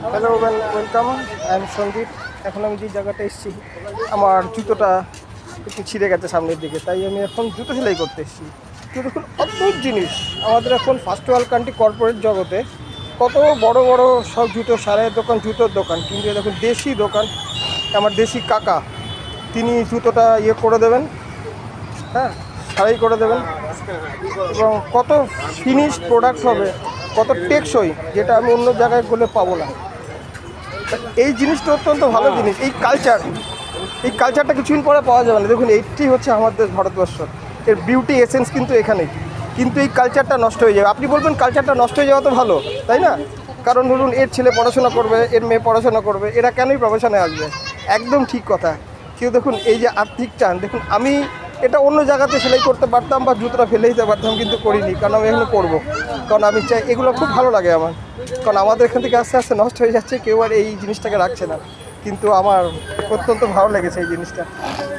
Hello, welcome. I am Sandeep. এখন আমি যে জায়গাটা এসেছি, আমার জুতোটা একটু ছিঁড়ে গেছে সামনের দিকে, তাই আমি এখন জুতো সেলাই করতে এসেছি। তো দেখুন, অদ্ভুত জিনিস। আমাদের এখন ফার্স্ট ওয়ার্ল্ড কান্ট্রি কর্পোরেট জগতে কত বড় বড় সব জুতো সারাইয়ের দোকান, জুতোর দোকান, কিন্তু দেখুন দেশি দোকান। আমার দেশি কাকা, তিনি জুতোটা করে দেবেন, হ্যাঁ, সারাই করে দেবেন, এবং কত ফিনিশ প্রোডাক্ট হবে, কত টেকসই, যেটা আমি অন্য জায়গায় গেলে পাবো না। এই জিনিসটা অত্যন্ত ভালো জিনিস। এই কালচারটা কিছুদিন পরে পাওয়া যাবে না। দেখুন, এইটি হচ্ছে আমাদের ভারতবর্ষ, এর বিউটি এসেন্স কিন্তু এখানেই। কিন্তু এই কালচারটা নষ্ট হয়ে যাবে। আপনি বলবেন কালচারটা নষ্ট হয়ে যাওয়া তো ভালো, তাই না? কারণ ধরুন, এর ছেলে পড়াশোনা করবে, এর মেয়ে পড়াশোনা করবে, এরা কেনই প্রফেশনে আসবে? একদম ঠিক কথা। কেউ দেখুন, এই যে আর্থিক টান, দেখুন আমি এটা অন্য জায়গাতে সেলাই করতে পারতাম বা জুতোটা ফেলে দিতে পারতাম, কিন্তু করিনি, কারণ আমি এখানে করবো। কারণ আমি চাই, এগুলো খুব ভালো লাগে আমার। কারণ আমাদের এখান থেকে আস্তে আস্তে নষ্ট হয়ে যাচ্ছে, কেউ আর এই জিনিসটাকে রাখছে না, কিন্তু আমার অত্যন্ত ভালো লেগেছে এই জিনিসটা।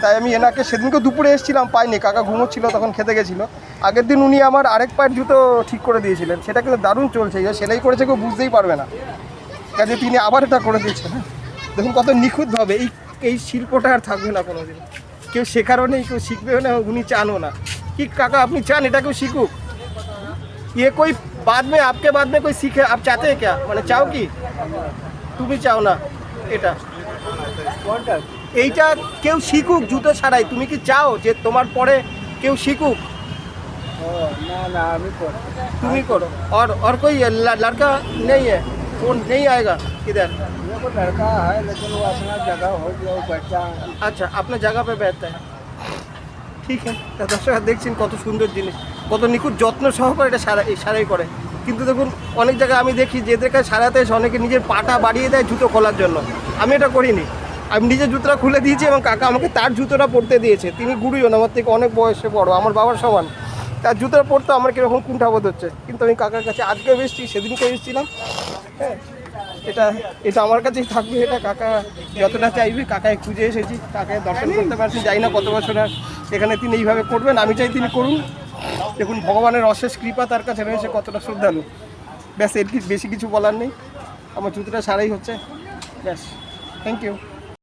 তাই আমি এনাকে, সেদিনকে দুপুরে এসেছিলাম, পাইনি, কাকা ঘুমোচ্ছিল, তখন খেতে গেছিলো। আগের দিন উনি আমার আরেক পায়ের জুতো ঠিক করে দিয়েছিলেন, সেটা কিন্তু দারুণ চলছে। সেলাই করেছে, কেউ বুঝতেই পারবে না, কাজে তিনি আবার এটা করে দিয়েছেন। হ্যাঁ, দেখুন কত নিখুঁতভাবে। এই শিল্পটা আর থাকবে না কোনো দিন, কেউ শেখারও নেই, কেউ শিখবেও না, উনি চানও না। কি কাকা, আপনি চান এটা কেউ শিখুক? कोई बाद में, आपके बाद में कोई सीखे, आप चाहते हैं क्या? মানে চাও কি তুমি? চাও না এটা? এইটা কেউ শিখুক জুতো ছাড়াই, তুমি কি চাও যে তোমার পরে কেউ শিখুক? না না, আমি করব। তুমি করো। और कोई लड़का नहीं है? वो नहीं आएगा इधर? मेरे को लड़का है, लेकिन वो अपना जगह हो गया, वो बच्चा। আচ্ছা, আপনার জায়গা पे बैठता है, ঠিক আছে। দর্শক দেখছেন কত সুন্দর জিনিস, কত নিখুঁত যত্ন সহকারে এটা সারাই করে। কিন্তু দেখুন, অনেক জায়গায় আমি দেখি যে এদের কাছে সারাতে এসে অনেকে নিজের পাটা বাড়িয়ে দেয় জুতো খোলার জন্য। আমি এটা করিনি, আমি নিজের জুতোটা খুলে দিয়েছি, এবং কাকা আমাকে তার জুতোটা পরতে দিয়েছে। তিনি গুরুজন, আমার থেকে অনেক বয়সে বড়, আমার বাবার সমান। তার জুতোটা পরতে আমার কীরকম কুণ্ঠাবোধ হচ্ছে, কিন্তু আমি কাকার কাছে আজকেও এসেছি, সেদিনকে এসেছিলাম। হ্যাঁ, এটা আমার কাছেই থাকবে। এটা কাকা যতটা চাইবে, কাকায় খুঁজে এসেছি, কাকায় দর্শন করতে পারছি। জানি না কত বছর আর এখানে তিনি এইভাবে করবেন, আমি চাই তিনি করুন। দেখুন, ভগবানের অশেষ কৃপা তার কাছে রয়েছে, কতটা শ্রদ্ধালু। ব্যাস, এর বেশি কিছু বলার নেই। আমার জুতোটা সারাই হচ্ছে, ব্যাস। Thank you.